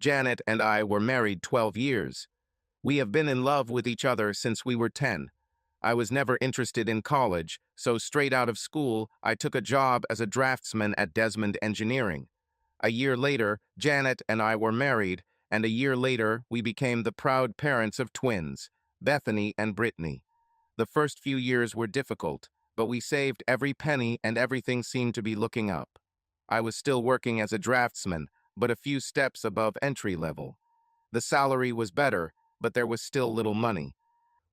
Janet and I were married 12 years. We have been in love with each other since we were 10. I was never interested in college, so straight out of school, I took a job as a draftsman at Desmond Engineering. A year later, Janet and I were married, and a year later, we became the proud parents of twins, Bethany and Brittany. The first few years were difficult, but we saved every penny and everything seemed to be looking up. I was still working as a draftsman, but a few steps above entry level. The salary was better, but there was still little money.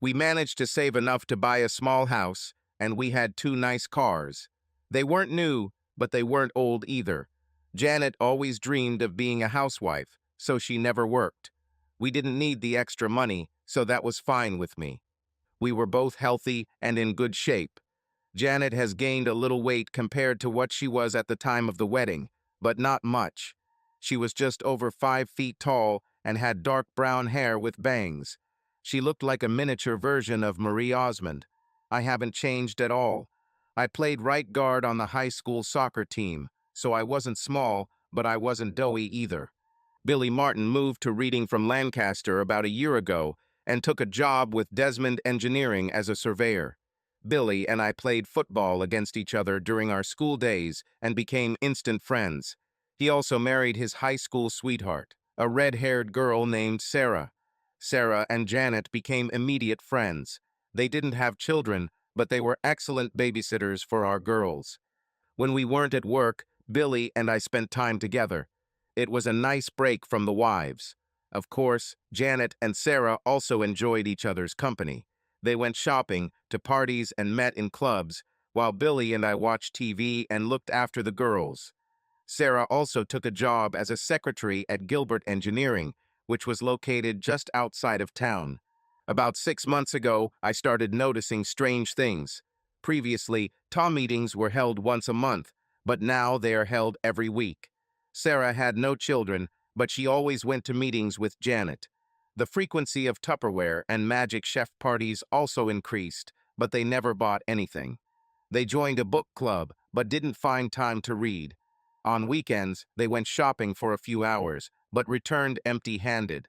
We managed to save enough to buy a small house, and we had two nice cars. They weren't new, but they weren't old either. Janet always dreamed of being a housewife, so she never worked. We didn't need the extra money, so that was fine with me. We were both healthy and in good shape. Janet has gained a little weight compared to what she was at the time of the wedding, but not much. She was just over 5 feet tall and had dark brown hair with bangs. She looked like a miniature version of Marie Osmond. I haven't changed at all. I played right guard on the high school soccer team, so I wasn't small, but I wasn't doughy either. Billy Martin moved to Reading from Lancaster about a year ago and took a job with Desmond Engineering as a surveyor. Billy and I played football against each other during our school days and became instant friends. He also married his high school sweetheart, a red-haired girl named Sarah. Sarah and Janet became immediate friends. They didn't have children, but they were excellent babysitters for our girls. When we weren't at work, Billy and I spent time together. It was a nice break from the wives. Of course, Janet and Sarah also enjoyed each other's company. They went shopping, to parties, and met in clubs, while Billy and I watched TV and looked after the girls. Sarah also took a job as a secretary at Gilbert Engineering, which was located just outside of town. About 6 months ago, I started noticing strange things. Previously, TAW meetings were held once a month, but now they are held every week. Sarah had no children, but she always went to meetings with Janet. The frequency of Tupperware and Magic Chef parties also increased, but they never bought anything. They joined a book club, but didn't find time to read. On weekends, they went shopping for a few hours, but returned empty-handed.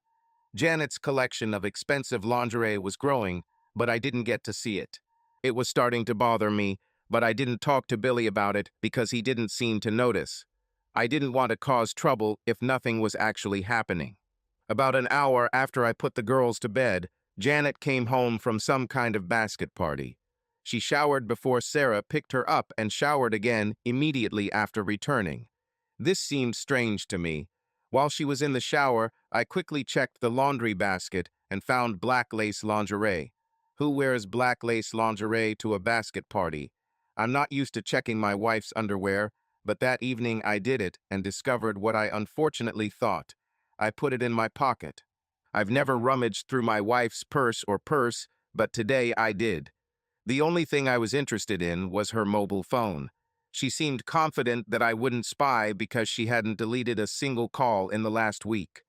Janet's collection of expensive lingerie was growing, but I didn't get to see it. It was starting to bother me, but I didn't talk to Billy about it because he didn't seem to notice. I didn't want to cause trouble if nothing was actually happening. About an hour after I put the girls to bed, Janet came home from some kind of basket party. She showered before Sarah picked her up and showered again immediately after returning. This seemed strange to me. While she was in the shower, I quickly checked the laundry basket and found black lace lingerie. Who wears black lace lingerie to a basket party? I'm not used to checking my wife's underwear, but that evening I did it and discovered what I unfortunately thought. I put it in my pocket. I've never rummaged through my wife's purse, but today I did. The only thing I was interested in was her mobile phone. She seemed confident that I wouldn't spy because she hadn't deleted a single call in the last week.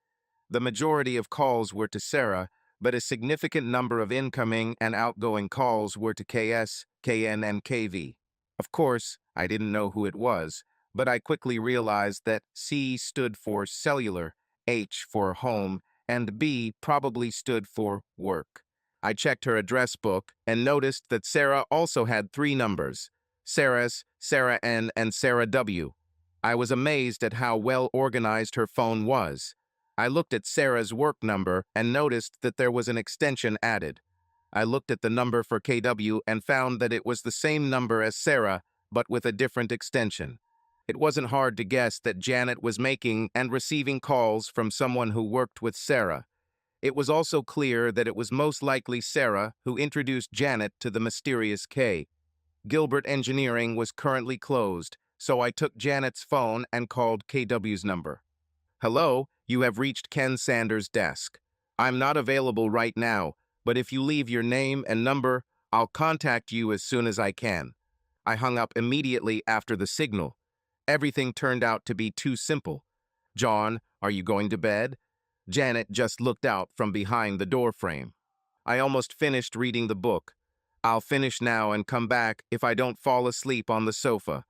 The majority of calls were to Sarah, but a significant number of incoming and outgoing calls were to KS, KN, and KV. Of course, I didn't know who it was, but I quickly realized that C stood for cellular, H for home, and B probably stood for work. I checked her address book and noticed that Sarah also had 3 numbers: Sarah's, Sarah N, and Sarah W. I was amazed at how well organized her phone was. I looked at Sarah's work number and noticed that there was an extension added. I looked at the number for KW and found that it was the same number as Sarah, but with a different extension. It wasn't hard to guess that Janet was making and receiving calls from someone who worked with Sarah. It was also clear that it was most likely Sarah who introduced Janet to the mysterious K. Gilbert Engineering was currently closed, so I took Janet's phone and called KW's number. "Hello, you have reached Ken Sanders' desk. I'm not available right now, but if you leave your name and number, I'll contact you as soon as I can." I hung up immediately after the signal. Everything turned out to be too simple. "John, are you going to bed?" Janet just looked out from behind the doorframe. I almost finished reading the book. I'll finish now and come back if I don't fall asleep on the sofa.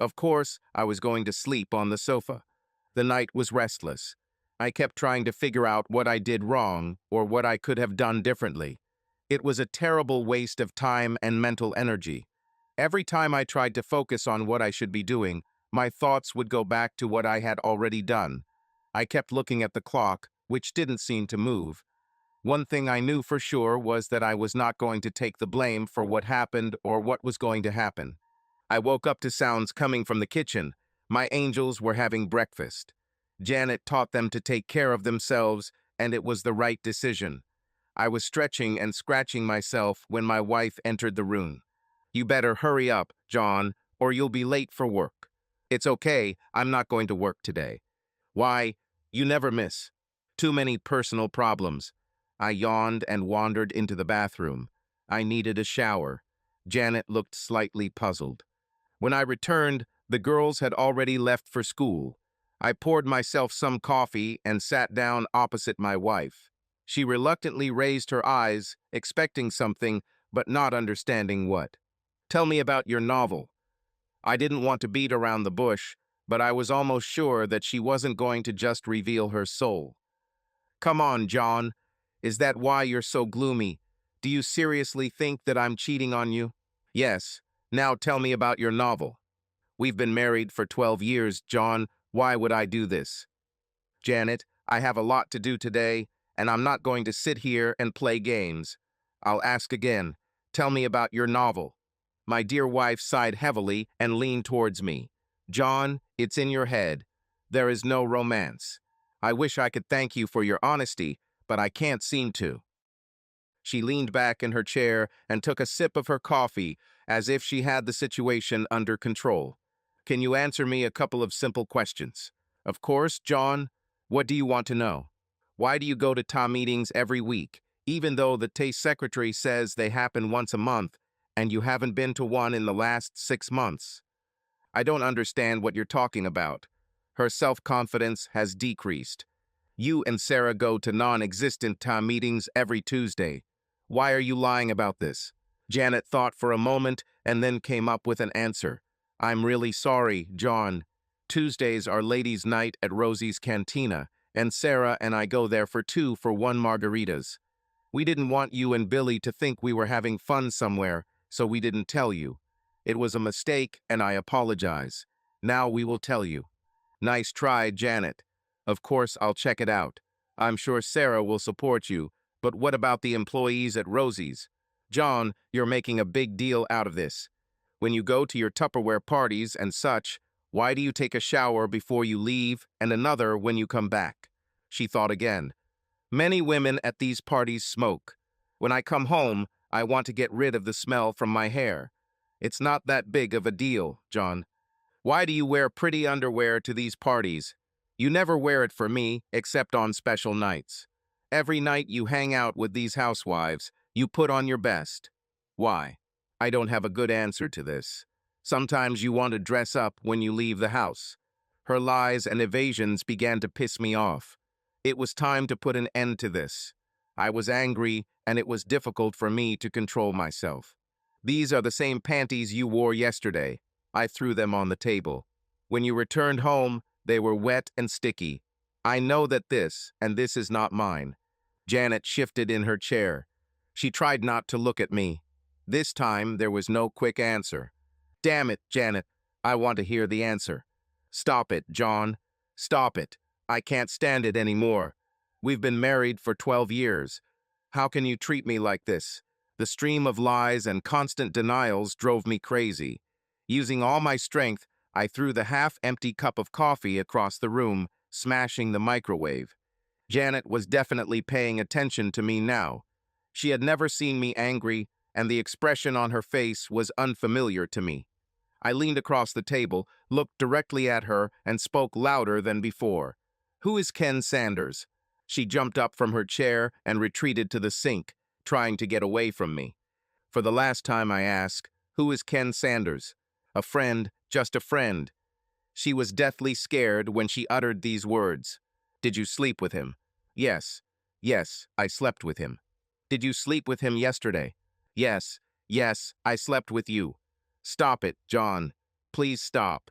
Of course, I was going to sleep on the sofa. The night was restless. I kept trying to figure out what I did wrong or what I could have done differently. It was a terrible waste of time and mental energy. Every time I tried to focus on what I should be doing, my thoughts would go back to what I had already done. I kept looking at the clock, which didn't seem to move. One thing I knew for sure was that I was not going to take the blame for what happened or what was going to happen. I woke up to sounds coming from the kitchen. My angels were having breakfast. Janet taught them to take care of themselves, and it was the right decision. I was stretching and scratching myself when my wife entered the room. "You better hurry up, John, or you'll be late for work." "It's okay, I'm not going to work today." "Why, you never miss." "Too many personal problems." I yawned and wandered into the bathroom. I needed a shower. Janet looked slightly puzzled. When I returned, the girls had already left for school. I poured myself some coffee and sat down opposite my wife. She reluctantly raised her eyes, expecting something, but not understanding what. "Tell me about your novel." I didn't want to beat around the bush, but I was almost sure that she wasn't going to just reveal her soul. "Come on, John. Is that why you're so gloomy? Do you seriously think that I'm cheating on you?" "Yes. Now tell me about your novel." "We've been married for 12 years, John. Why would I do this?" "Janet, I have a lot to do today, and I'm not going to sit here and play games." "I'll ask again. Tell me about your novel." My dear wife sighed heavily and leaned towards me. "John, it's in your head. There is no romance. I wish I could thank you for your honesty, but I can't seem to." She leaned back in her chair and took a sip of her coffee as if she had the situation under control. "Can you answer me a couple of simple questions?" "Of course, John. What do you want to know?" "Why do you go to TA meetings every week, even though the TA secretary says they happen once a month, and you haven't been to one in the last 6 months?" "I don't understand what you're talking about." Her self-confidence has decreased. "You and Sarah go to non-existent TA meetings every Tuesday. Why are you lying about this?" Janet thought for a moment and then came up with an answer. "I'm really sorry, John. Tuesdays are ladies' night at Rosie's Cantina, and Sarah and I go there for 2-for-1 margaritas. We didn't want you and Billy to think we were having fun somewhere, so we didn't tell you. It was a mistake, and I apologize. Now we will tell you." "Nice try, Janet. Of course I'll check it out. I'm sure Sarah will support you, but what about the employees at Rosie's?" "John, you're making a big deal out of this. When you go to your Tupperware parties and such, why do you take a shower before you leave and another when you come back?" She thought again. "Many women at these parties smoke. When I come home, I want to get rid of the smell from my hair. It's not that big of a deal, John." "Why do you wear pretty underwear to these parties?" "You never wear it for me, except on special nights. Every night you hang out with these housewives, you put on your best." "Why?" "I don't have a good answer to this. Sometimes you want to dress up when you leave the house." Her lies and evasions began to piss me off. It was time to put an end to this. I was angry, and it was difficult for me to control myself. "These are the same panties you wore yesterday." I threw them on the table. "When you returned home, they were wet and sticky. I know that this, and this is not mine." Janet shifted in her chair. She tried not to look at me. This time, there was no quick answer. "Damn it, Janet, I want to hear the answer." "Stop it, John. Stop it. I can't stand it anymore. We've been married for 12 years. How can you treat me like this?" The stream of lies and constant denials drove me crazy. Using all my strength, I threw the half-empty cup of coffee across the room, smashing the microwave. Janet was definitely paying attention to me now. She had never seen me angry, and the expression on her face was unfamiliar to me. I leaned across the table, looked directly at her, and spoke louder than before. "Who is Ken Sanders?" She jumped up from her chair and retreated to the sink, trying to get away from me. "For the last time I ask, who is Ken Sanders?" "A friend, just a friend." She was deathly scared when she uttered these words. "Did you sleep with him?" "Yes. Yes, I slept with him." "Did you sleep with him yesterday?" "Yes. Yes, I slept with you." "Stop it, John. Please stop."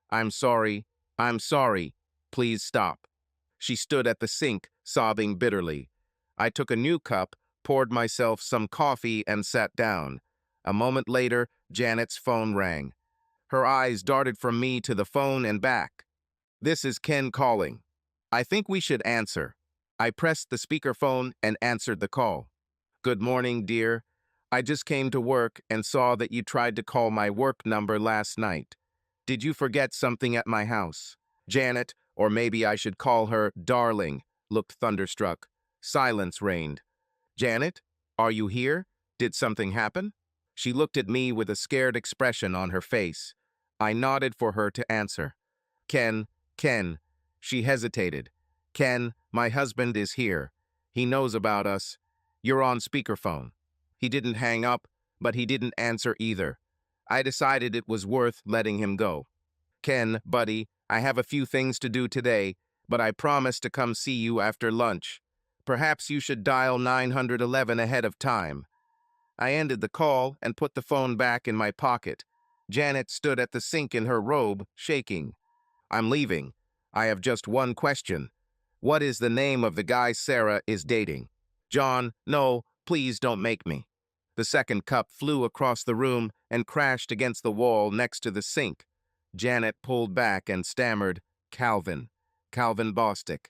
"I'm sorry. I'm sorry. Please stop." She stood at the sink, sobbing bitterly. I took a new cup, poured myself some coffee, and sat down. A moment later, Janet's phone rang. Her eyes darted from me to the phone and back. "This is Ken calling. I think we should answer." I pressed the speakerphone and answered the call. "Good morning, dear. I just came to work and saw that you tried to call my work number last night. Did you forget something at my house?" Janet, or maybe I should call her darling, looked thunderstruck. Silence reigned. "Janet, are you here? Did something happen?" She looked at me with a scared expression on her face. I nodded for her to answer. Ken. She hesitated. "Ken, my husband is here. He knows about us. You're on speakerphone." He didn't hang up, but he didn't answer either. I decided it was worth letting him go. "Ken, buddy, I have a few things to do today, but I promise to come see you after lunch. Perhaps you should dial 911 ahead of time." I ended the call and put the phone back in my pocket. Janet stood at the sink in her robe, shaking. "I'm leaving. I have just one question. What is the name of the guy Sarah is dating?" "John, no, please don't make me." The second cup flew across the room and crashed against the wall next to the sink. Janet pulled back and stammered, "Calvin. Calvin Bostic.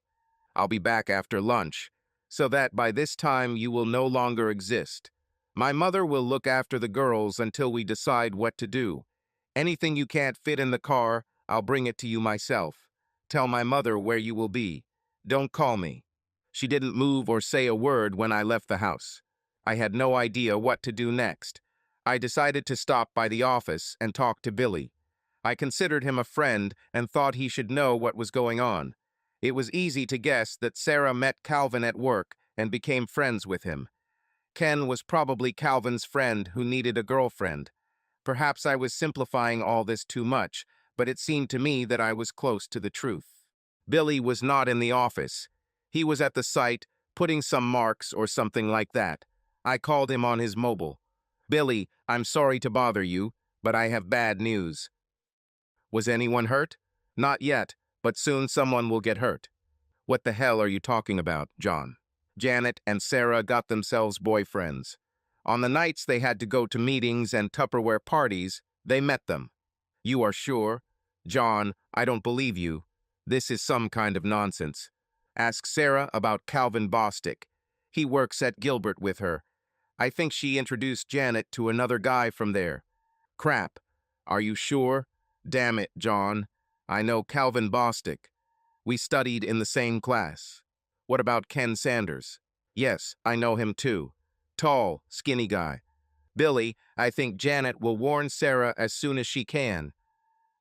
I'll be back after lunch, so that by this time you will no longer exist. My mother will look after the girls until we decide what to do. Anything you can't fit in the car, I'll bring it to you myself. Tell my mother where you will be. Don't call me." She didn't move or say a word when I left the house. I had no idea what to do next. I decided to stop by the office and talk to Billy. I considered him a friend and thought he should know what was going on. It was easy to guess that Sarah met Calvin at work and became friends with him. Ken was probably Calvin's friend who needed a girlfriend. Perhaps I was simplifying all this too much, but it seemed to me that I was close to the truth. Billy was not in the office. He was at the site, putting some marks or something like that. I called him on his mobile. "Billy, I'm sorry to bother you, but I have bad news." "Was anyone hurt?" "Not yet, but soon someone will get hurt." "What the hell are you talking about, John?" Janet and Sarah got themselves boyfriends. On the nights they had to go to meetings and Tupperware parties, they met them. "You are sure?" "John, I don't believe you. This is some kind of nonsense. Ask Sarah about Calvin Bostic. He works at Gilbert with her. I think she introduced Janet to another guy from there." "Crap. Are you sure?" "Damn it, John. I know Calvin Bostic. We studied in the same class." "What about Ken Sanders?" "Yes, I know him too. Tall, skinny guy." "Billy, I think Janet will warn Sarah as soon as she can.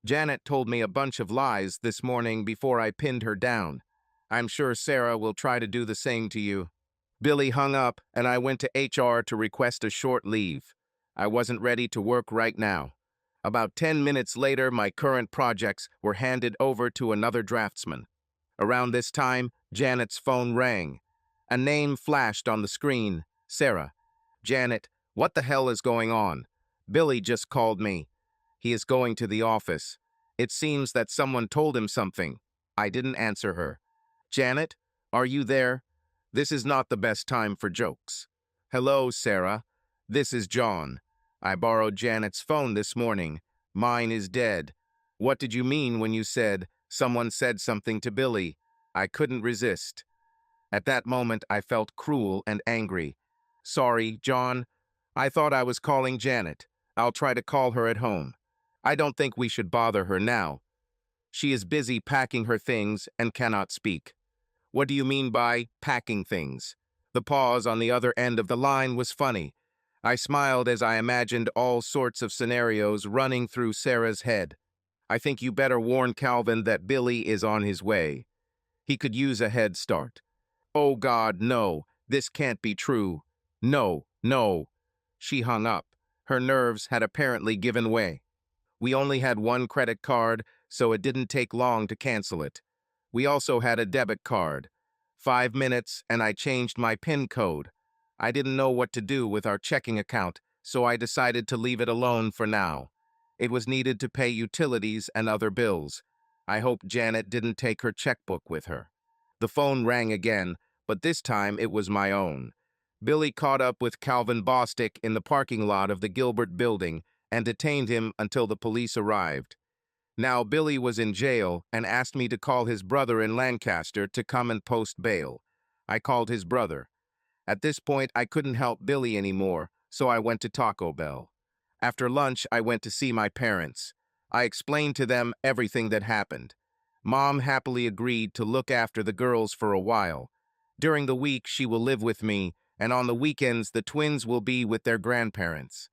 Janet told me a bunch of lies this morning before I pinned her down. I'm sure Sarah will try to do the same to you." Billy hung up, and I went to HR to request a short leave. I wasn't ready to work right now. About 10 minutes later, my current projects were handed over to another draftsman. Around this time, Janet's phone rang. A name flashed on the screen, Sarah. "Janet, what the hell is going on?" "Billy just called me. He is going to the office. It seems that someone told him something." I didn't answer her. "Janet, are you there? This is not the best time for jokes." "Hello, Sarah. This is John. I borrowed Janet's phone this morning. Mine is dead." "What did you mean when you said, 'Someone said something to Billy'?" I couldn't resist. At that moment, I felt cruel and angry. "Sorry, John. I thought I was calling Janet. I'll try to call her at home. I don't think we should bother her now. She is busy packing her things and cannot speak." "What do you mean by packing things?" The pause on the other end of the line was funny. I smiled as I imagined all sorts of scenarios running through Sarah's head. "I think you better warn Calvin that Billy is on his way. He could use a head start." "Oh God, no. This can't be true. No, no." She hung up. Her nerves had apparently given way. We only had one credit card, so it didn't take long to cancel it. We also had a debit card. 5 minutes, and I changed my PIN code. I didn't know what to do with our checking account, so I decided to leave it alone for now. It was needed to pay utilities and other bills. I hope Janet didn't take her checkbook with her. The phone rang again, but this time it was my own. Billy caught up with Calvin Bostic in the parking lot of the Gilbert building and detained him until the police arrived. Now Billy was in jail and asked me to call his brother in Lancaster to come and post bail. I called his brother. At this point, I couldn't help Billy anymore, so I went to Taco Bell. After lunch, I went to see my parents. I explained to them everything that happened. Mom happily agreed to look after the girls for a while. During the week, she will live with me, and on the weekends, the twins will be with their grandparents.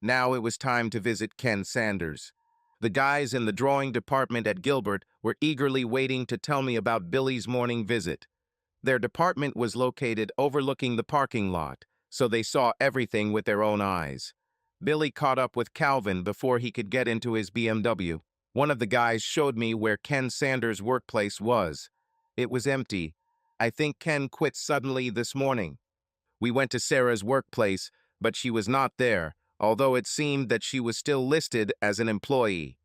Now it was time to visit Ken Sanders. The guys in the drawing department at Gilbert were eagerly waiting to tell me about Billy's morning visit. Their department was located overlooking the parking lot, so they saw everything with their own eyes. Billy caught up with Calvin before he could get into his BMW. One of the guys showed me where Ken Sanders' workplace was. It was empty. I think Ken quit suddenly this morning. We went to Sarah's workplace, but she was not there, although it seemed that she was still listed as an employee.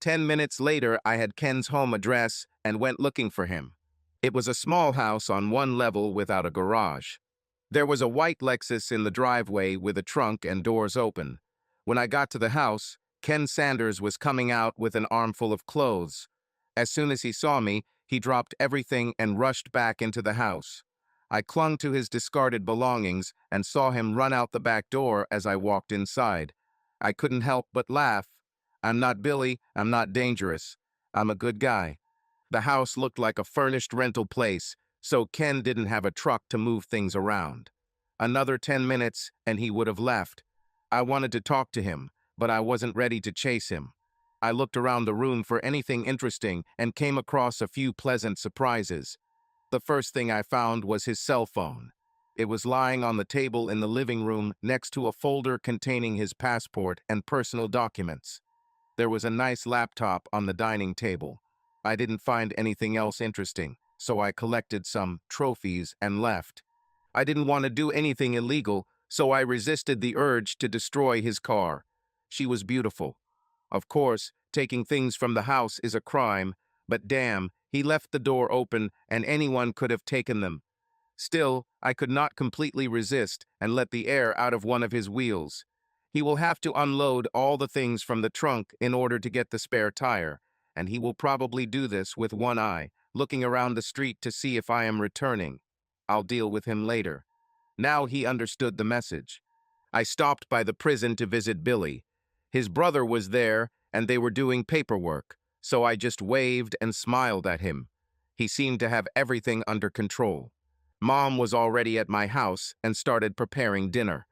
10 minutes later, I had Ken's home address and went looking for him. It was a small house on one level without a garage. There was a white Lexus in the driveway with a trunk and doors open. When I got to the house, Ken Sanders was coming out with an armful of clothes. As soon as he saw me, he dropped everything and rushed back into the house. I clung to his discarded belongings and saw him run out the back door as I walked inside. I couldn't help but laugh. I'm not Billy, I'm not dangerous. I'm a good guy. The house looked like a furnished rental place, so Ken didn't have a truck to move things around. Another 10 minutes and he would have left. I wanted to talk to him, but I wasn't ready to chase him. I looked around the room for anything interesting and came across a few pleasant surprises. The first thing I found was his cell phone. It was lying on the table in the living room next to a folder containing his passport and personal documents. There was a nice laptop on the dining table. I didn't find anything else interesting, so I collected some trophies and left. I didn't want to do anything illegal, so I resisted the urge to destroy his car. She was beautiful. Of course, taking things from the house is a crime, but damn, he left the door open and anyone could have taken them. Still, I could not completely resist and let the air out of one of his wheels. He will have to unload all the things from the trunk in order to get the spare tire, and he will probably do this with one eye, looking around the street to see if I am returning. I'll deal with him later. Now he understood the message. I stopped by the prison to visit Billy. His brother was there, and they were doing paperwork, so I just waved and smiled at him. He seemed to have everything under control. Mom was already at my house and started preparing dinner.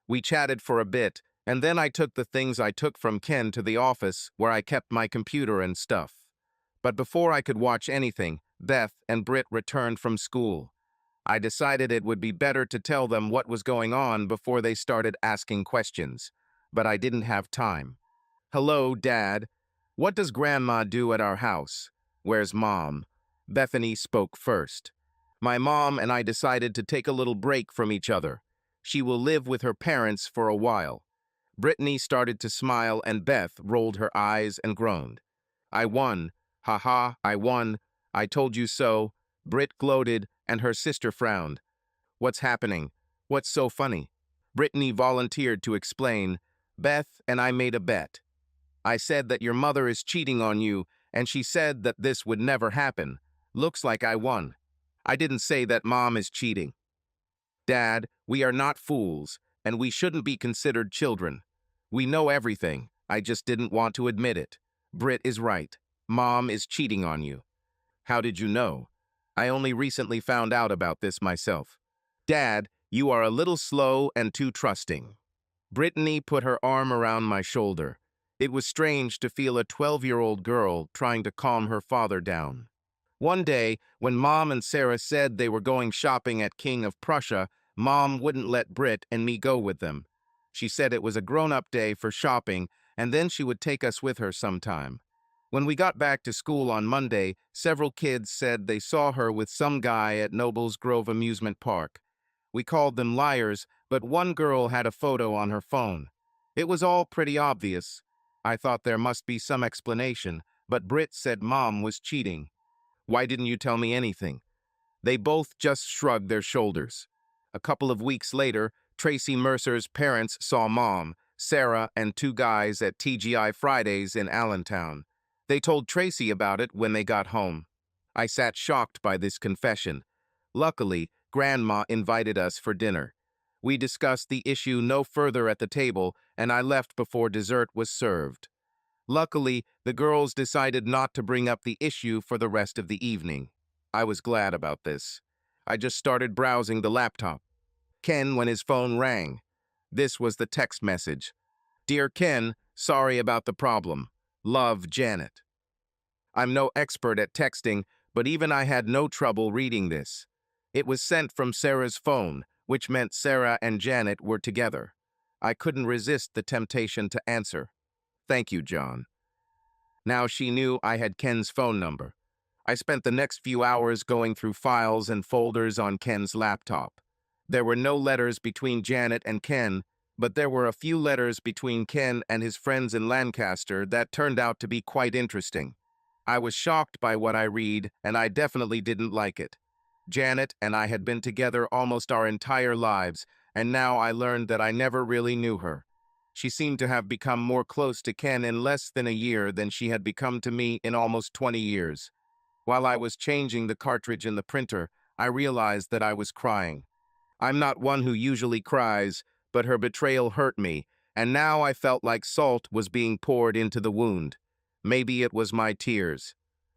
We chatted for a bit, and then I took the things I took from Ken to the office where I kept my computer and stuff. But before I could watch anything, Beth and Britt returned from school. I decided it would be better to tell them what was going on before they started asking questions, but I didn't have time. Hello, Dad. What does Grandma do at our house? Where's Mom? Bethany spoke first. My mom and I decided to take a little break from each other. She will live with her parents for a while. Brittany started to smile and Beth rolled her eyes and groaned. I won. Ha ha, I won. I told you so. Britt gloated and her sister frowned. What's happening? What's so funny? Brittany volunteered to explain. Beth and I made a bet. I said that your mother is cheating on you, and she said that this would never happen. Looks like I won. I didn't say that Mom is cheating. Dad, we are not fools, and we shouldn't be considered children. We know everything. I just didn't want to admit it. Britt is right. Mom is cheating on you. How did you know? I only recently found out about this myself. Dad, you are a little slow and too trusting. Brittany put her arm around my shoulder. It was strange to feel a 12-year-old girl trying to calm her father down. One day, when Mom and Sarah said they were going shopping at King of Prussia, Mom wouldn't let Britt and me go with them. She said it was a grown-up day for shopping, and then she would take us with her sometime. When we got back to school on Monday, several kids said they saw her with some guy at Nobles Grove Amusement Park. We called them liars, but one girl had a photo on her phone. It was all pretty obvious. I thought there must be some explanation, but Britt said Mom was cheating. Why didn't you tell me anything? They both just shrugged their shoulders. A couple of weeks later, Tracy Mercer's parents saw Mom, Sarah, and two guys at TGI Fridays in Allentown. They told Tracy about it when they got home. I sat shocked by this confession. Luckily, Grandma invited us for dinner. We discussed the issue no further at the table, and I left before dessert was served. Luckily, the girls decided not to bring up the issue for the rest of the evening. I was glad about this. I just started browsing the laptop. Ken when his phone rang. This was the text message. "Dear Ken, sorry about the problem. Love, Janet." I'm no expert at texting, but even I had no trouble reading this. It was sent from Sarah's phone, which meant Sarah and Janet were together. I couldn't resist the temptation to answer. "Thank you, John." Now she knew I had Ken's phone number. I spent the next few hours going through files and folders on Ken's laptop. There were no letters between Janet and Ken, but there were a few letters between Ken and his friends in Lancaster that turned out to be quite interesting. I was shocked by what I read, and I definitely didn't like it. Janet and I had been together almost our entire lives, and now I learned that I never really knew her. She seemed to have become more close to Ken in less than a year than she had become to me in almost 20 years. While I was changing the cartridge in the printer, I realized that I was crying. I'm not one who usually cries, but her betrayal hurt me, and now I felt like salt was being poured into the wound. Maybe it was my tears.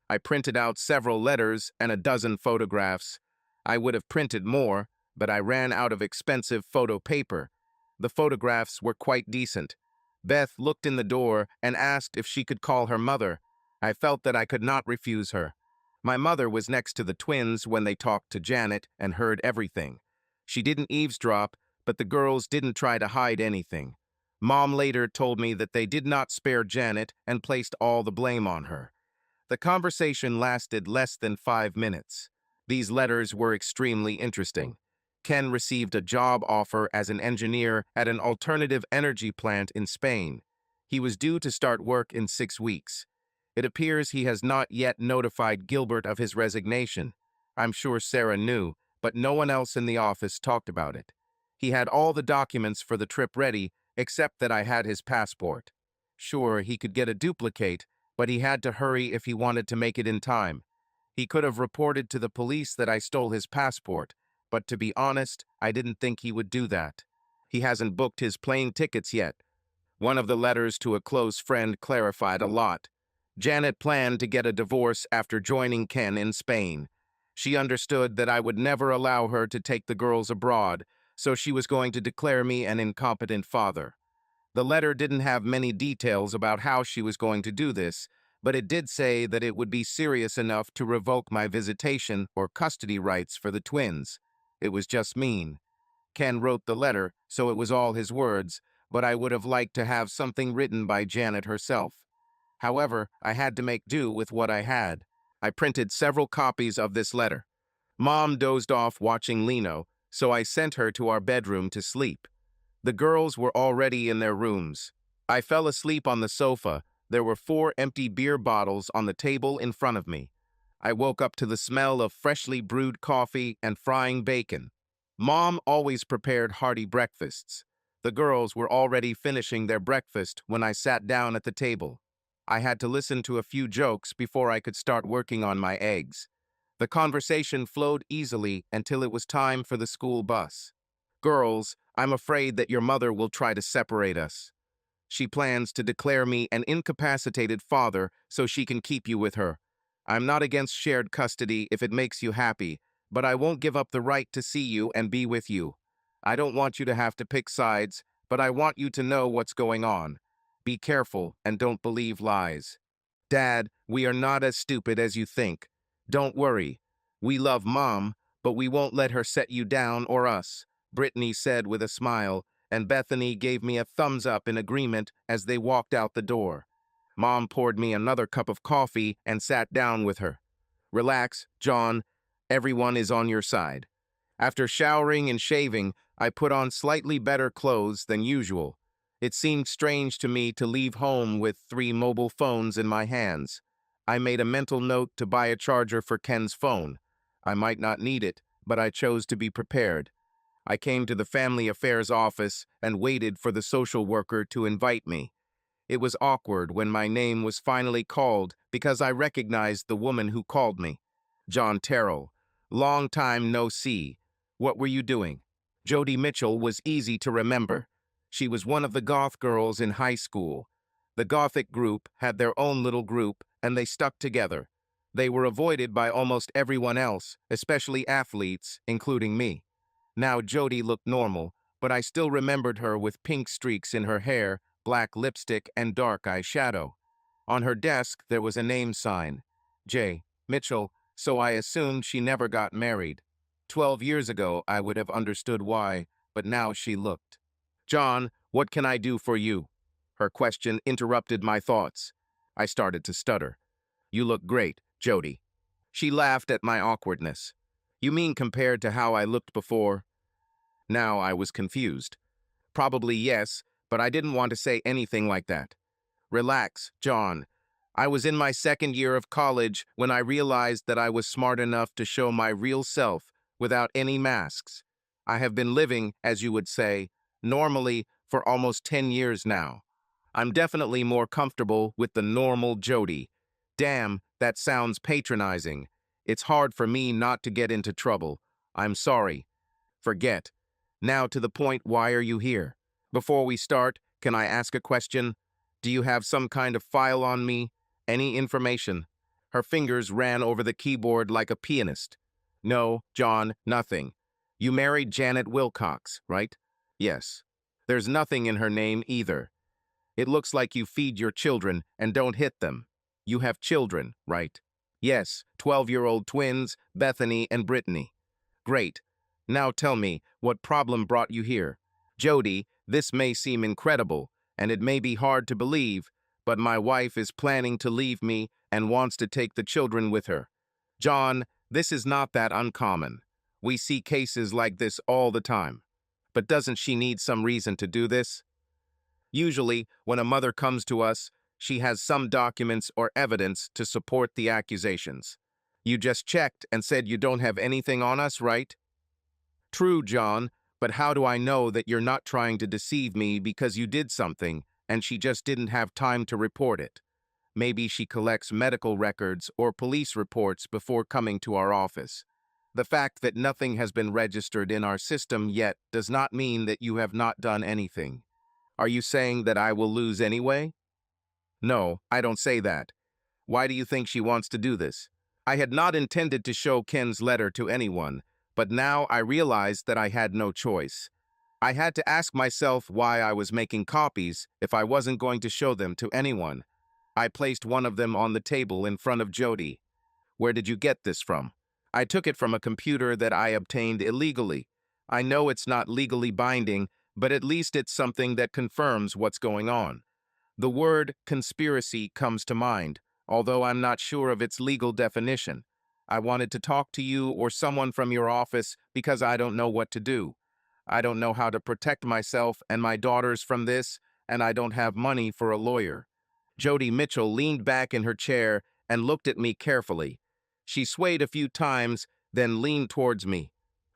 I printed out several letters and a dozen photographs. I would have printed more, but I ran out of expensive photo paper. The photographs were quite decent. Beth looked in the door and asked if she could call her mother. I felt that I could not refuse her. My mother was next to the twins when they talked to Janet and heard everything. She didn't eavesdrop, but the girls didn't try to hide anything. Mom later told me that they did not spare Janet and placed all the blame on her. The conversation lasted less than 5 minutes. These letters were extremely interesting. Ken received a job offer as an engineer at an alternative energy plant in Spain. He was due to start work in 6 weeks. It appears he has not yet notified Gilbert of his resignation. I'm sure Sarah knew, but no one else in the office talked about it. He had all the documents for the trip ready, except that I had his passport. Sure, he could get a duplicate, but he had to hurry if he wanted to make it in time. He could have reported to the police that I stole his passport, but to be honest, I didn't think he would do that. He hasn't booked his plane tickets yet. One of the letters to a close friend clarified a lot. Janet planned to get a divorce after joining Ken in Spain. She understood that I would never allow her to take the girls abroad, so she was going to declare me an incompetent father. The letter didn't have many details about how she was going to do this, but it did say that it would be serious enough to revoke my visitation or custody rights for the twins. It was just mean. Ken wrote the letter, so it was all his words, but I would have liked to have something written by Janet herself. However, I had to make do with what I had. I printed several copies of this letter. Mom dozed off watching Lino, so I sent her to our bedroom to sleep. The girls were already in their rooms. I fell asleep on the sofa. There were 4 empty beer bottles on the table in front of me. I woke up to the smell of freshly brewed coffee and frying bacon. Mom always prepared hearty breakfasts. The girls were already finishing their breakfast when I sat down at the table. I had to listen to a few jokes before I could start working on my eggs. The conversation flowed easily until it was time for the school bus. "Girls, I'm afraid that your mother will try to separate us. She plans to declare me an incapacitated father so she can keep you with her. I'm not against shared custody if it makes you happy, but I won't give up the right to see you and be with you. I don't want you to have to pick sides, but I want you to know what's going on. Be careful and don't believe lies. Dad, we are not as stupid as you think. Don't worry. We love Mom, but we won't let her set you down or us," Brittany said with a smile, and Bethany gave me a thumbs up in agreement as they walked out the door. Mom poured me another cup of coffee and sat down with her. "Relax, John. Everyone is on your side." After showering and shaving, I put on slightly better clothes than usual. It seemed strange to me to leave home with 3 mobile phones in my hands. I made a mental note to buy a charger for Ken's phone. I might not need it, but I chose to be prepared. I came to the family affairs office and waited for the social worker to invite me. It was awkward when my name was finally called because I recognized the woman who called me. John Terrell. Long time no see. What were you doing? Jody Mitchell was easy to remember. She was one of the goth girls in high school. The gothic group had their own little group, and they stuck together. They were avoided by almost everyone else, especially athletes, including me. Now Jody looked normal, but I still remembered her with pink streaks in her hair, black lipstick, and dark eyeshadow. On her desk, there was a name sign, J. Mitchell, so I assumed she never got married. 12 years ago, I would have understood why, but now she looked. John, what can I do for you? Her question interrupted my thoughts. I started to stutter. You look great, Jody. She laughed at my awkwardness. You mean compared to how I looked before? Now I was confused. Probably yes, but I didn't want to say anything like that. Relax, John. I was in my second year of college when I realized that I was smart enough to show my real self without any masks. I have been living, as you would say, normally for almost 10 years now. I'm definitely more comfortable with the normal Jody. Damn, that sounds patronizing. It's hard for me not to get into trouble. I'm sorry. Forget. Now to the point, why are you here? Before we start, can I ask a question? Do you have some kind of file on me? Any information? Her fingers ran over the keyboard like a pianist. No, John, nothing. You married Janet Wilcox, right? Yes. There's nothing in her name either. It looks like you feed your children and don't hit them. You have children, right? Yes, 12-year-old twins, Bethany and Brittany. Great. Now tell me, what problem brought you here? Jody, this may seem incredible, and it may be hard to believe, but my wife is planning to leave me and wants to take the children with her. John, this is not that uncommon. We see cases like this all the time. But doesn't she need some reason to do this? Usually, when a mother comes to us, she has some documents or evidence to support the accusations. You just checked and said you don't have anything on us, right? True, John, but how do I know that you're not trying to deceive me because you did something and she just didn't have time to report it? Maybe she collects medical records or police reports before coming to our office. The fact that nothing has been registered in our system yet does not mean that you have not done anything. Are you saying that I will lose anyway? No, I don't say that. Why do you think she wants to do this? I had not intended to show Ken's letter to anyone, but now I realized that I had no choice. I had to ask myself why I was making copies if I wasn't going to show them to anyone. I placed one of them on the table in front of Jody. Where did you get this from? I took it from a computer that I obtained illegally. I know it's not legally binding, but at least it's something that confirms what's going on. The word conspiracy comes to mind, although I'm not sure of its legal definition. I wanted to talk to you or someone from your office because I don't know what to do. I don't know how to protect myself and my daughters from this, and I don't have money for a lawyer. Jody Mitchell leaned back in her chair and looked at me carefully. She swayed a few times, then leaned towards me.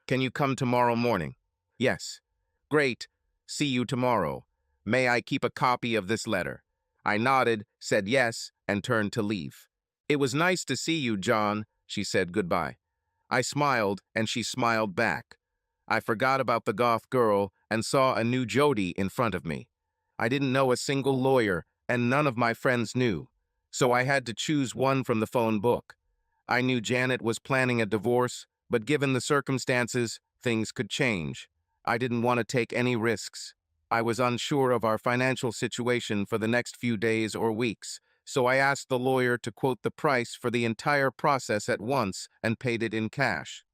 Can you come tomorrow morning? Yes. Great. See you tomorrow. May I keep a copy of this letter? I nodded, said yes, and turned to leave. It was nice to see you, John, she said goodbye. I smiled, and she smiled back. I forgot about the goth girl and saw a new Jody in front of me. I didn't know a single lawyer, and none of my friends knew, so I had to choose one from the phone book. I knew Janet was planning a divorce, but given the circumstances, things could change. I didn't want to take any risks. I was unsure of our financial situation for the next few days or weeks, so I asked the lawyer to quote the price for the entire process at once and paid it in cash.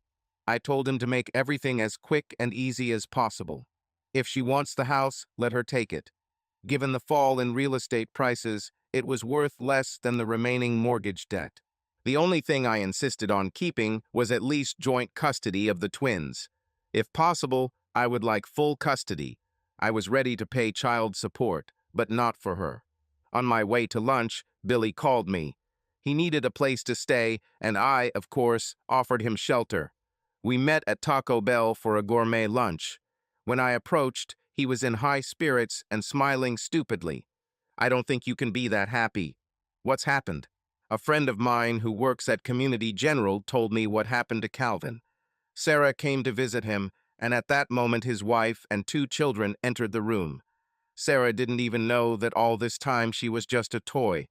I told him to make everything as quick and easy as possible. If she wants the house, let her take it. Given the fall in real estate prices, it was worth less than the remaining mortgage debt. The only thing I insisted on keeping was at least joint custody of the twins. If possible, I would like full custody. I was ready to pay child support, but not for her. On my way to lunch, Billy called me. He needed a place to stay, and I, of course, offered him shelter. We met at Taco Bell for a gourmet lunch. When I approached, he was in high spirits and smiling stupidly. I don't think you can be that happy. What's happened? A friend of mine who works at Community General told me what happened to Calvin. Sarah came to visit him, and at that moment his wife and 2 children entered the room. Sarah didn't even know that all this time she was just a toy.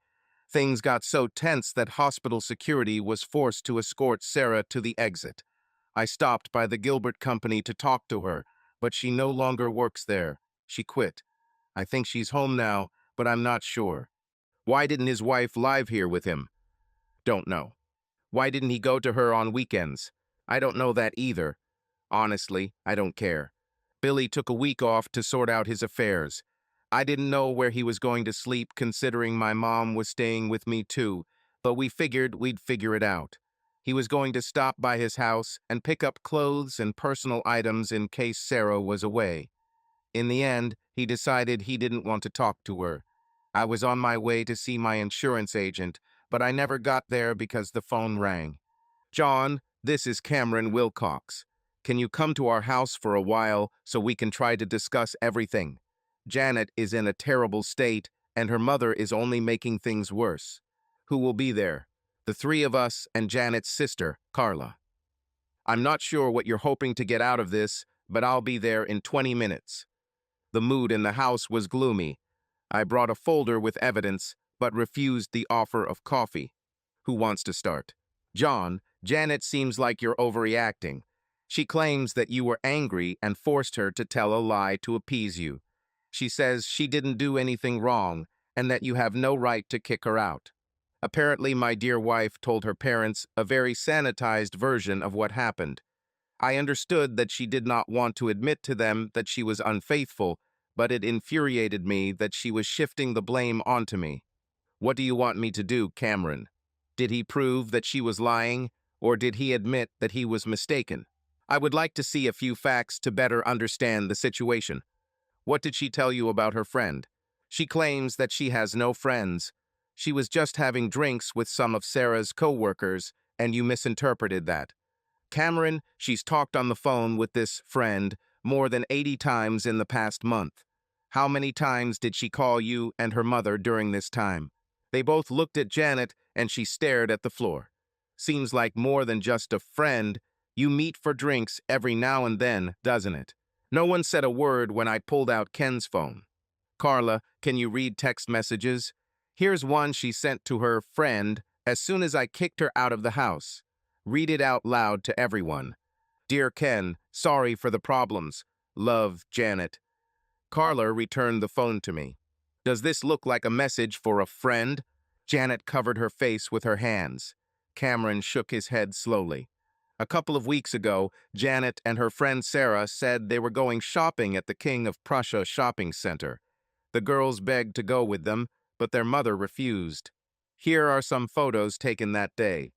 Things got so tense that hospital security was forced to escort Sarah to the exit. I stopped by the Gilbert Company to talk to her, but she no longer works there. She quit. I think she's home now, but I'm not sure. Why didn't his wife live here with him? Don't know. Why didn't he go to her on weekends? I don't know that either. Honestly, I don't care. Billy took a week off to sort out his affairs. I didn't know where he was going to sleep considering my mom was staying with me too, but we figured we'd figure it out. He was going to stop by his house and pick up clothes and personal items in case Sarah was away. In the end, he decided he didn't want to talk to her. I was on my way to see my insurance agent, but I never got there because the phone rang. John, this is Cameron Wilcox. Can you come to our house for a while so we can try to discuss everything? Janet is in a terrible state, and her mother is only making things worse. Who will be there? The 3 of us and Janet's sister, Carla. I'm not sure what you're hoping to get out of this, but I'll be there in 20 minutes. The mood in the house was gloomy. I brought a folder with evidence, but refused the offer of coffee. Who wants to start? John, Janet seems like you're overreacting. She claims that you were angry and forced her to tell a lie to appease you. She says she didn't do anything wrong and that you have no right to kick her out. Apparently, my dear wife told her parents a very sanitized version of what happened. I understood that she did not want to admit to them that she was unfaithful, but it infuriated me that she was shifting the blame onto me. What do you want me to do, Cameron? Did he prove that she was lying, or did he admit that he was mistaken? I would like to see a few facts to better understand the situation. What did she tell you about her friend? She claims that she has no friends. She was just having drinks with some of Sarah's co-workers, and you misinterpreted that. Cameron, she's talked on the phone with this friend more than 80 times in the past month. How many times did she call you and her mother during this time? They both looked at Janet, and she stared at the floor. Seems like more than just a friend. You meet for drinks every now and then, doesn't it? No one said a word when I pulled out Ken's phone. Carla, can you read text messages? Here's one she sent to her friend as soon as I kicked her out of the house. Read it out loud to everyone. Dear Ken, sorry for the problems. Love, Janet. Carla returned the phone to me. Does this look like a message for a friend? Janet covered her face with her hands. Cameron shook his head slowly. A couple of weeks ago, Janet and her friend Sarah said they were going shopping at the King of Prussia shopping center. The girls begged to go with them, but their mother refused. Here are some photos taken that day.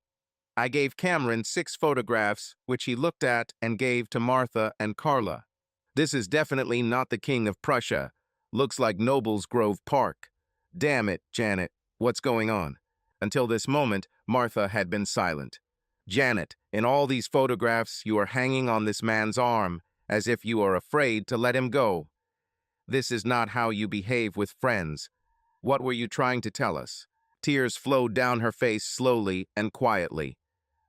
I gave Cameron 6 photographs, which he looked at and gave to Martha and Carla. This is definitely not the King of Prussia. Looks like Nobles Grove Park. Damn it, Janet, what's going on? Until this moment, Martha had been silent. Janet, in all these photographs, you are hanging on this man's arm, as if you are afraid to let him go. This is not how you behave with friends. What were you trying to tell us? Tears flowed down her face slowly and quietly.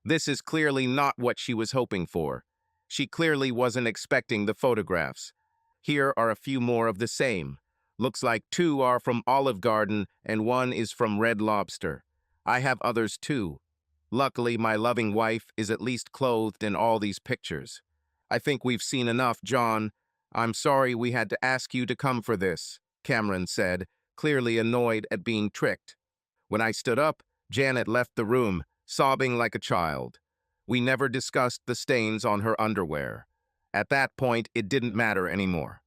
This is clearly not what she was hoping for. She clearly wasn't expecting the photographs. Here are a few more of the same. Looks like 2 are from Olive Garden and 1 is from Red Lobster. I have others too. Luckily, my loving wife is at least clothed in all these pictures. I think we've seen enough, John. I'm sorry we had to ask you to come for this, Cameron said, clearly annoyed at being tricked. When I stood up, Janet left the room, sobbing like a child. We never discussed the stains on her underwear. At that point, it didn't matter anymore.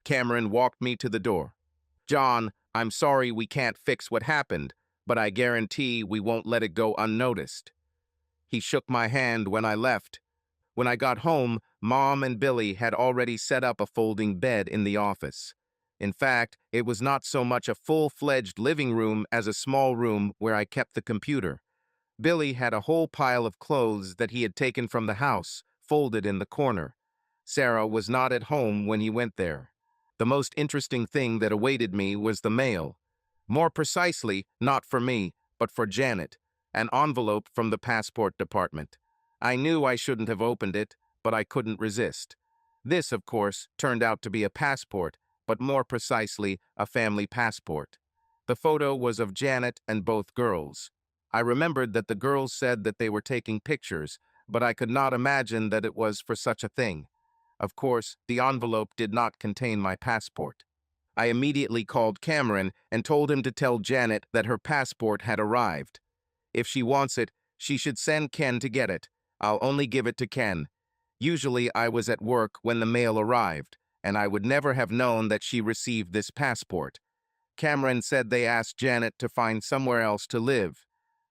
Cameron walked me to the door. John, I'm sorry we can't fix what happened, but I guarantee we won't let it go unnoticed. He shook my hand when I left. When I got home, Mom and Billy had already set up a folding bed in the office. In fact, it was not so much a full-fledged living room as a small room where I kept the computer. Billy had a whole pile of clothes that he had taken from the house, folded in the corner. Sarah was not at home when he went there. The most interesting thing that awaited me was the mail. More precisely, not for me, but for Janet, an envelope from the passport department. I knew I shouldn't have opened it, but I couldn't resist. This, of course, turned out to be a passport, but more precisely, a family passport. The photo was of Janet and both girls. I remembered that the girls said that they were taking pictures, but I could not imagine that it was for such a thing. Of course, the envelope did not contain my passport. I immediately called Cameron and told him to tell Janet that her passport had arrived. If she wants it, she should send Ken to get it. I'll only give it to Ken. Usually I was at work when the mail arrived, and I would never have known that she received this passport. Cameron said they asked Janet to find somewhere else to live.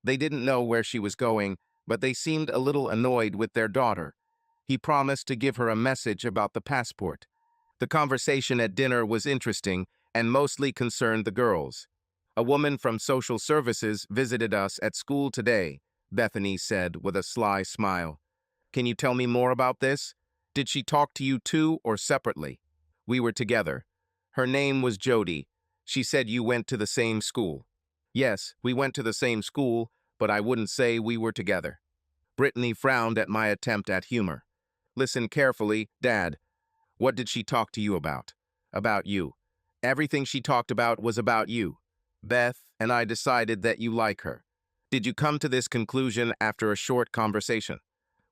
They didn't know where she was going, but they seemed a little annoyed with their daughter. He promised to give her a message about the passport. The conversation at dinner was interesting and mostly concerned the girls. "A woman from social services visited us at school today," Bethany said with a sly smile. "Can you tell me more about this? Did she talk to you too or separately?" "We were together. Her name was Jody. She said you went to the same school." "Yes, we went to the same school, but I wouldn't say we were together." Brittany frowned at my attempt at humor. "Listen carefully, Dad. What did she talk to you about?" "About you. Everything she talked about was about you. Beth and I decided that you like her." "Did you come to this conclusion after a short conversation?"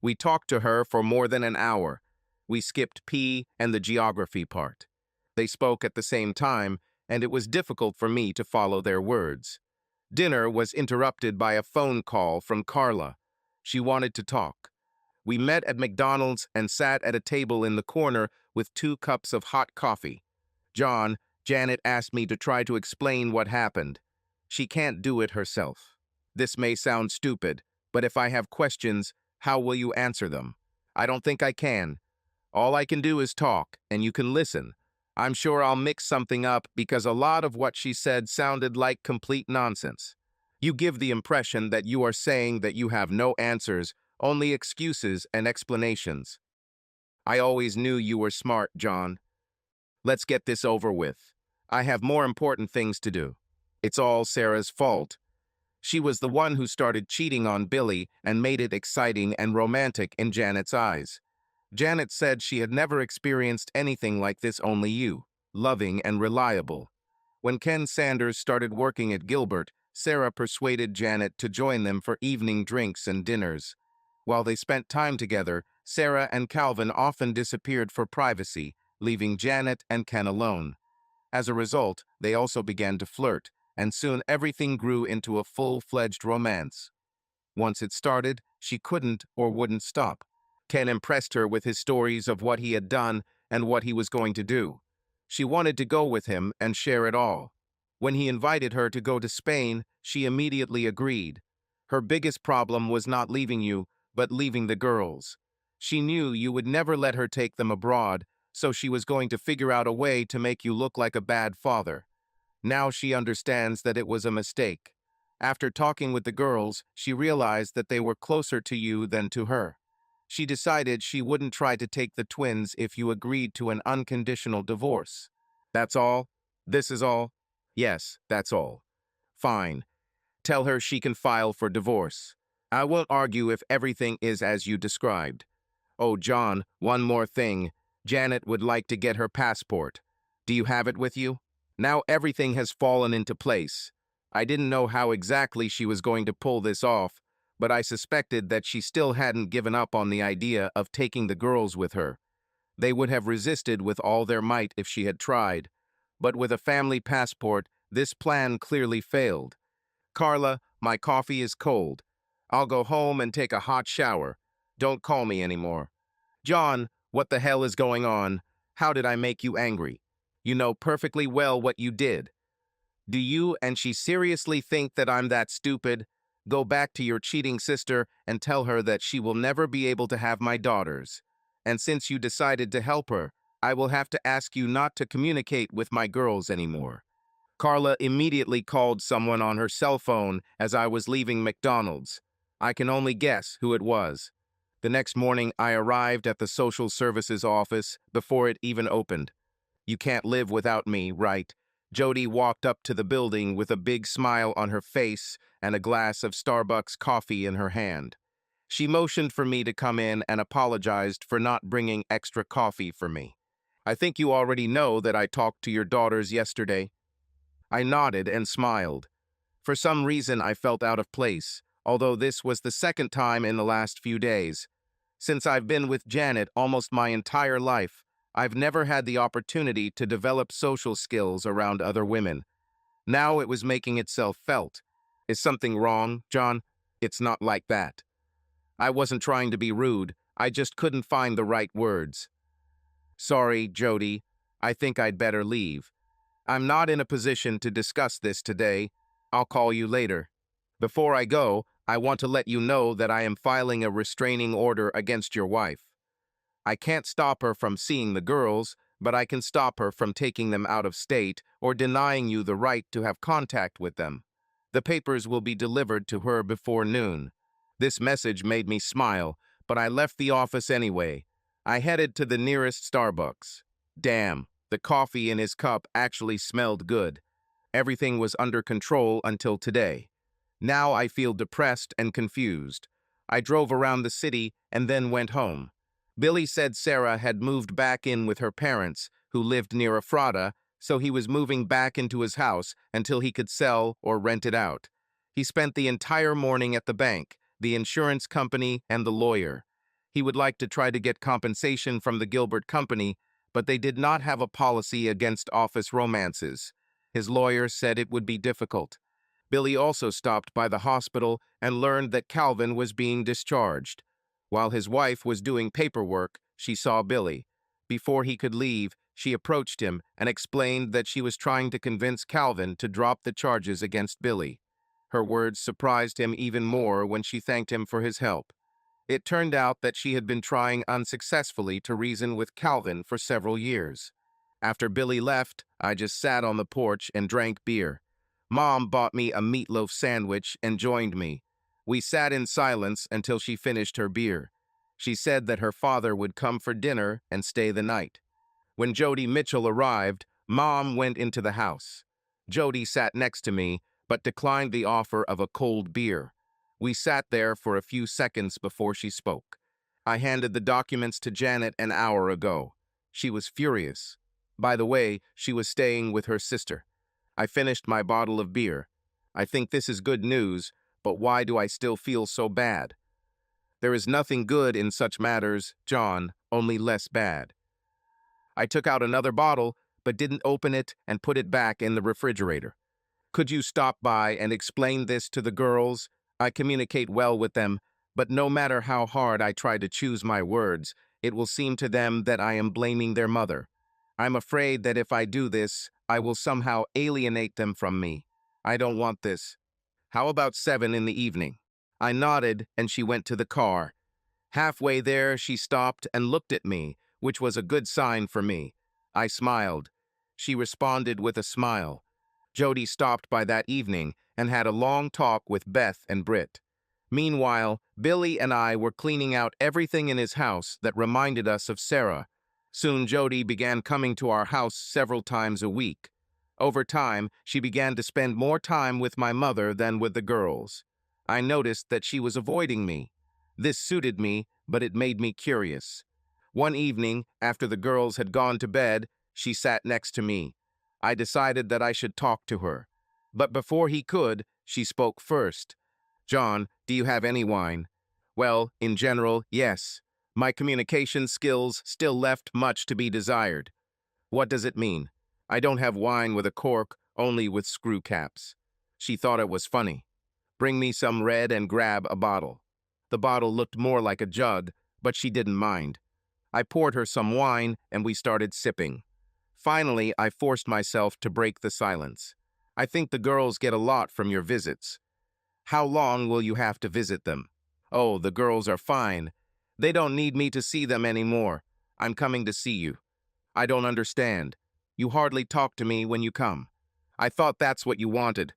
"We talked to her for more than an hour. We skipped P and the geography part. They spoke at the same time, and it was difficult for me to follow their words." Dinner was interrupted by a phone call from Carla. She wanted to talk. We met at McDonald's and sat at a table in the corner with 2 cups of hot coffee. "John, Janet asked me to try to explain what happened. She can't do it herself. This may sound stupid, but if I have questions, how will you answer them?" "I don't think I can. All I can do is talk, and you can listen. I'm sure I'll mix something up because a lot of what she said sounded like complete nonsense. You give the impression that you are saying that you have no answers, only excuses and explanations. I always knew you were smart, John. Let's get this over with. I have more important things to do." "It's all Sarah's fault. She was the one who started cheating on Billy and made it exciting and romantic in Janet's eyes. Janet said she had never experienced anything like this, only you, loving and reliable. When Ken Sanders started working at Gilbert, Sarah persuaded Janet to join them for evening drinks and dinners. While they spent time together, Sarah and Calvin often disappeared for privacy, leaving Janet and Ken alone. As a result, they also began to flirt, and soon everything grew into a full-fledged romance. Once it started, she couldn't or wouldn't stop. Ken impressed her with his stories of what he had done and what he was going to do. She wanted to go with him and share it all. When he invited her to go to Spain, she immediately agreed. Her biggest problem was not leaving you, but leaving the girls. She knew you would never let her take them abroad, so she was going to figure out a way to make you look like a bad father. Now she understands that it was a mistake. After talking with the girls, she realized that they were closer to you than to her. She decided she wouldn't try to take the twins if you agreed to an unconditional divorce. "That's all? This is all?" "Yes, that's all." "Fine. Tell her she can file for divorce. I won't argue if everything is as you described. Oh, John, one more thing. Janet would like to get her passport. Do you have it with you?" Now everything has fallen into place. I didn't know how exactly she was going to pull this off, but I suspected that she still hadn't given up on the idea of taking the girls with her. They would have resisted with all their might if she had tried, but with a family passport, this plan clearly failed. "Carla, my coffee is cold. I'll go home and take a hot shower. Don't call me anymore." "John, what the hell is going on? How did I make you angry? You know perfectly well what you did. Do you and she seriously think that I'm that stupid? Go back to your cheating sister and tell her that she will never be able to have my daughters. And since you decided to help her, I will have to ask you not to communicate with my girls anymore." Carla immediately called someone on her cell phone as I was leaving McDonald's. I can only guess who it was. The next morning, I arrived at the social services office before it even opened. You can't live without me, right? Jody walked up to the building with a big smile on her face and a glass of Starbucks coffee in her hand. She motioned for me to come in and apologized for not bringing extra coffee for me. I think you already know that I talked to your daughters yesterday. I nodded and smiled. For some reason, I felt out of place, although this was the second time in the last few days. Since I've been with Janet almost my entire life, I've never had the opportunity to develop social skills around other women. Now it was making itself felt. Is something wrong, John? It's not like that. I wasn't trying to be rude, I just couldn't find the right words. Sorry, Jody. I think I'd better leave. I'm not in a position to discuss this today. I'll call you later. Before I go, I want to let you know that I am filing a restraining order against your wife. I can't stop her from seeing the girls, but I can stop her from taking them out of state or denying you the right to have contact with them. The papers will be delivered to her before noon. This message made me smile, but I left the office anyway. I headed to the nearest Starbucks. Damn, the coffee in his cup actually smelled good. Everything was under control until today. Now I feel depressed and confused. I drove around the city and then went home. Billy said Sarah had moved back in with her parents, who lived near Ephrata, so he was moving back into his house until he could sell or rent it out. He spent the entire morning at the bank, the insurance company, and the lawyer. He would like to try to get compensation from the Gilbert Company, but they did not have a policy against office romances. His lawyer said it would be difficult. Billy also stopped by the hospital and learned that Calvin was being discharged. While his wife was doing paperwork, she saw Billy. Before he could leave, she approached him and explained that she was trying to convince Calvin to drop the charges against Billy. Her words surprised him even more when she thanked him for his help. It turned out that she had been trying unsuccessfully to reason with Calvin for several years. After Billy left, I just sat on the porch and drank beer. Mom bought me a meatloaf sandwich and joined me. We sat in silence until she finished her beer. She said that her father would come for dinner and stay the night. When Jody Mitchell arrived, Mom went into the house. Jody sat next to me, but declined the offer of a cold beer. We sat there for a few seconds before she spoke. I handed the documents to Janet an hour ago. She was furious. By the way, she was staying with her sister. I finished my bottle of beer. I think this is good news, but why do I still feel so bad? There is nothing good in such matters, John, only less bad. I took out another bottle, but didn't open it and put it back in the refrigerator. Could you stop by and explain this to the girls? I communicate well with them, but no matter how hard I try to choose my words, it will seem to them that I am blaming their mother. I'm afraid that if I do this, I will somehow alienate them from me. I don't want this. How about 7 in the evening? I nodded and she went to the car. Halfway there, she stopped and looked at me, which was a good sign for me. I smiled. She responded with a smile. Jody stopped by that evening and had a long talk with Beth and Britt. Meanwhile, Billy and I were cleaning out everything in his house that reminded us of Sarah. Soon Jody began coming to our house several times a week. Over time, she began to spend more time with my mother than with the girls. I noticed that she was avoiding me. This suited me, but it made me curious. One evening, after the girls had gone to bed, she sat next to me. I decided that I should talk to her. But before he could, she spoke first. John, do you have any wine? Well, in general, yes. My communication skills still left much to be desired. What does it mean? I don't have wine with a cork, only with screw caps. She thought it was funny. Bring me some red and grab a bottle. The bottle looked more like a jug, but she didn't mind. I poured her some wine and we started sipping. Finally, I forced myself to break the silence. I think the girls get a lot from your visits. How long will you have to visit them? Oh, the girls are fine. They don't need me to see them anymore. I'm coming to see you. I don't understand. You hardly talk to me when you come. I thought that's what you wanted.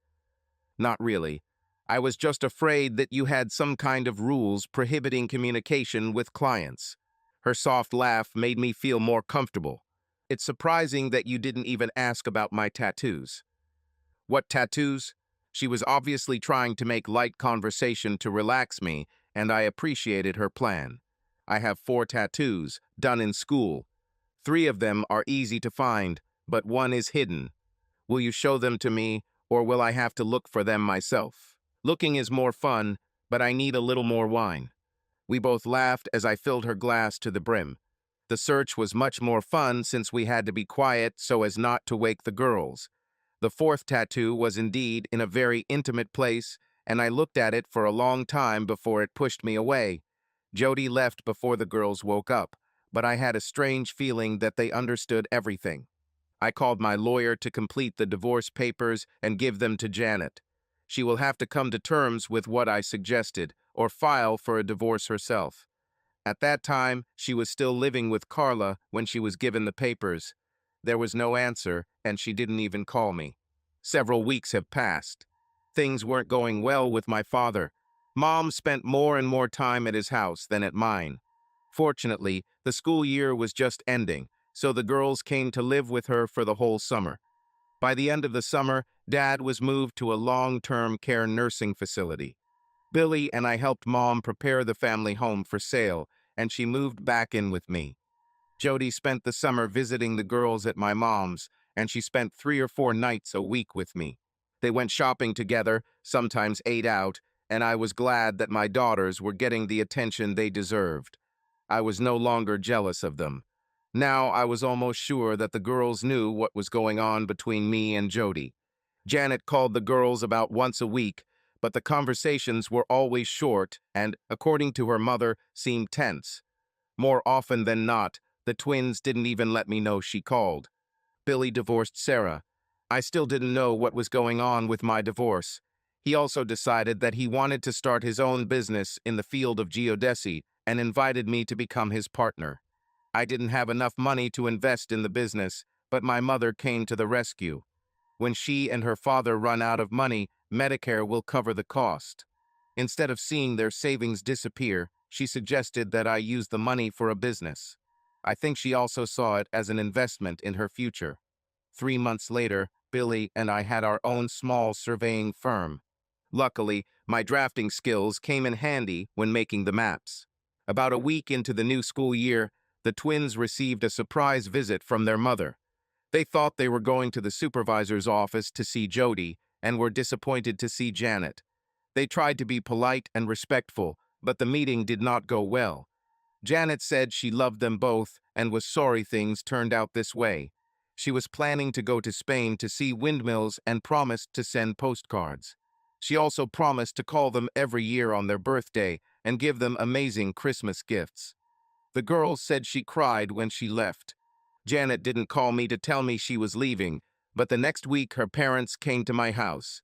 Not really. I was just afraid that you had some kind of rules prohibiting communication with clients. Her soft laugh made me feel more comfortable. It's surprising that you didn't even ask about my tattoos. What tattoos? She was obviously trying to make light conversation to relax me, and I appreciated her plan. I have 4 tattoos, done in school. 3 of them are easy to find, but one is hidden. Will you show them to me, or will I have to look for them myself? Looking is more fun, but I need a little more wine. We both laughed as I filled her glass to the brim. The search was much more fun since we had to be quiet so as not to wake the girls. The 4th tattoo was indeed in a very intimate place, and I looked at it for a long time before it pushed me away. Jody left before the girls woke up, but I had a strange feeling that they understood everything. I called my lawyer to complete the divorce papers and give them to Janet. She will have to come to terms with what I suggested, or file for a divorce herself. At that time, she was still living with Carla when she was given the papers. There was no answer, and she didn't even call me. Several weeks have passed. Things weren't going well with my father. Mom spent more and more time at his house than at mine. Fortunately, the school year was just ending, so the girls came to live with her for the whole summer. By the end of the summer, Dad was moved to a long-term care nursing facility. Billy and I helped Mom prepare the family home for sale, and she moved back in with me. Jody spent the summer visiting the girls at my mom's, and she spent 3 or 4 nights a week with me. They went shopping together, sometimes ate out, and I was glad that my daughters were getting the attention they deserved. I was no longer jealous of them. Now I was almost sure that the girls knew what was going on between me and Jody. Janet called the girls about once a week, but the conversations were always short and, according to her mother, seemed tense. More often than not, the twins didn't even let me know she called. Billy divorced Sarah. I still didn't know what was going on with my divorce. He also decided that he wanted to start his own business in the field of geodesy and invited me to become his partner. I didn't have enough money to invest in the business, but my mother came to the rescue. When she and her father run out of money, Medicare will cover the cost. Instead of seeing their savings disappear, she suggested that I use the money for a business. I think she also saw it as an investment in her future. 3 months later, Billy and I had our own small surveying firm. Luckily, my drafting skills came in handy when making the maps. About a week into the new school year, the twins received a surprise visit from their mother. They thought they were going to the supervisor's office to see Jody and were disappointed to see Janet. They tried to be polite and respectful, but the meeting did not go well. Janet said she loved them both and was sorry things turned out this way. She was planning to go to Spain to see windmills and promised to send postcards. She also promised to call them every year on their birthday and give them amazing Christmas gifts. The girl said she cried when she left. Janet didn't call me to tell me she was leaving, but the next week her parents came to my house.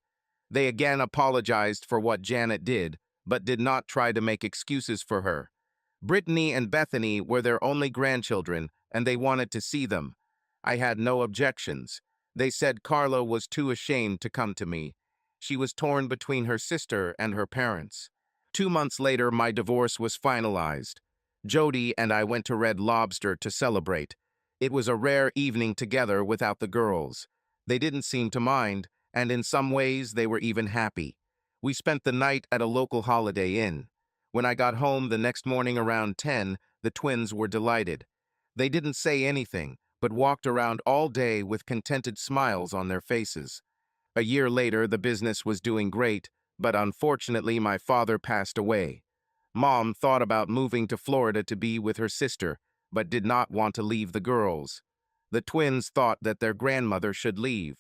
They again apologized for what Janet did, but did not try to make excuses for her. Brittany and Bethany were their only grandchildren, and they wanted to see them. I had no objections. They said Carla was too ashamed to come to me. She was torn between her sister and her parents. 2 months later, my divorce was finalized. Jody and I went to Red Lobster to celebrate. It was a rare evening together without the girls. They didn't seem to mind, and in some ways they were even happy. We spent the night at a local Holiday Inn. When I got home the next morning around 10, the twins were delighted. They didn't say anything, but walked around all day with contented smiles on their faces. A year later, the business was doing great, but unfortunately my father passed away. Mom thought about moving to Florida to be with her sister, but did not want to leave the girls. The twins thought that their grandmother should leave.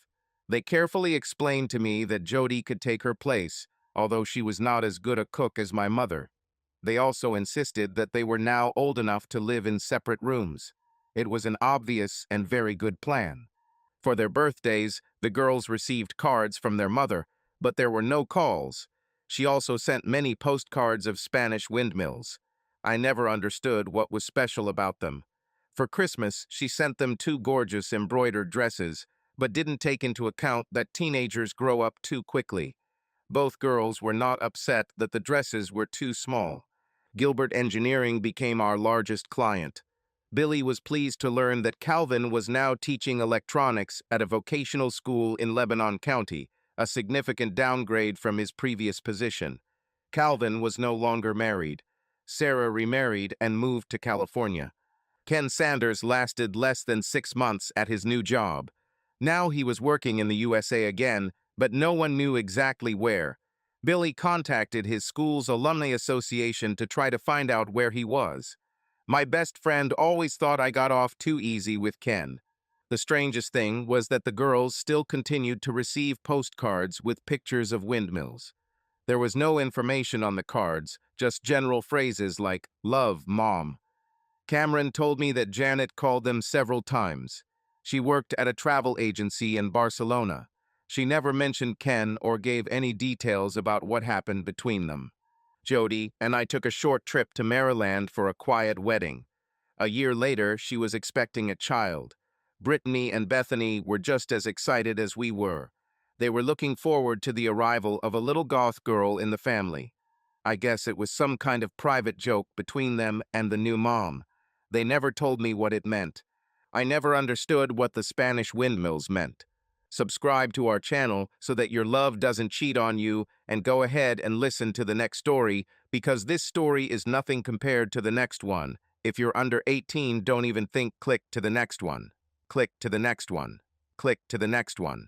They carefully explained to me that Jody could take her place, although she was not as good a cook as my mother. They also insisted that they were now old enough to live in separate rooms. It was an obvious and very good plan. For their birthdays, the girls received cards from their mother, but there were no calls. She also sent many postcards of Spanish windmills. I never understood what was special about them. For Christmas, she sent them 2 gorgeous embroidered dresses, but didn't take into account that teenagers grow up too quickly. Both girls were not upset that the dresses were too small. Gilbert Engineering became our largest client. Billy was pleased to learn that Calvin was now teaching electronics at a vocational school in Lebanon County, a significant downgrade from his previous position. Calvin was no longer married. Sarah remarried and moved to California. Ken Sanders lasted less than 6 months at his new job. Now he was working in the USA again, but no one knew exactly where. Billy contacted his school's alumni association to try to find out where he was. My best friend always thought I got off too easy with Ken. The strangest thing was that the girls still continued to receive postcards with pictures of windmills. There was no information on the cards, just general phrases like, "Love, Mom." Cameron told me that Janet called them several times. She worked at a travel agency in Barcelona. She never mentioned Ken or gave any details about what happened between them. Jody and I took a short trip to Maryland for a quiet wedding. A year later, she was expecting a child. Brittany and Bethany were just as excited as we were. They were looking forward to the arrival of a little goth girl in the family. I guess it was some kind of private joke between them and the new mom. They never told me what it meant. I never understood what the Spanish windmills meant. Subscribe to our channel so that your love doesn't cheat on you, and go ahead and listen to the next story, because this story is nothing compared to the next one. If you're under 18, don't even think click to the next one. Click to the next one. Click to the next one.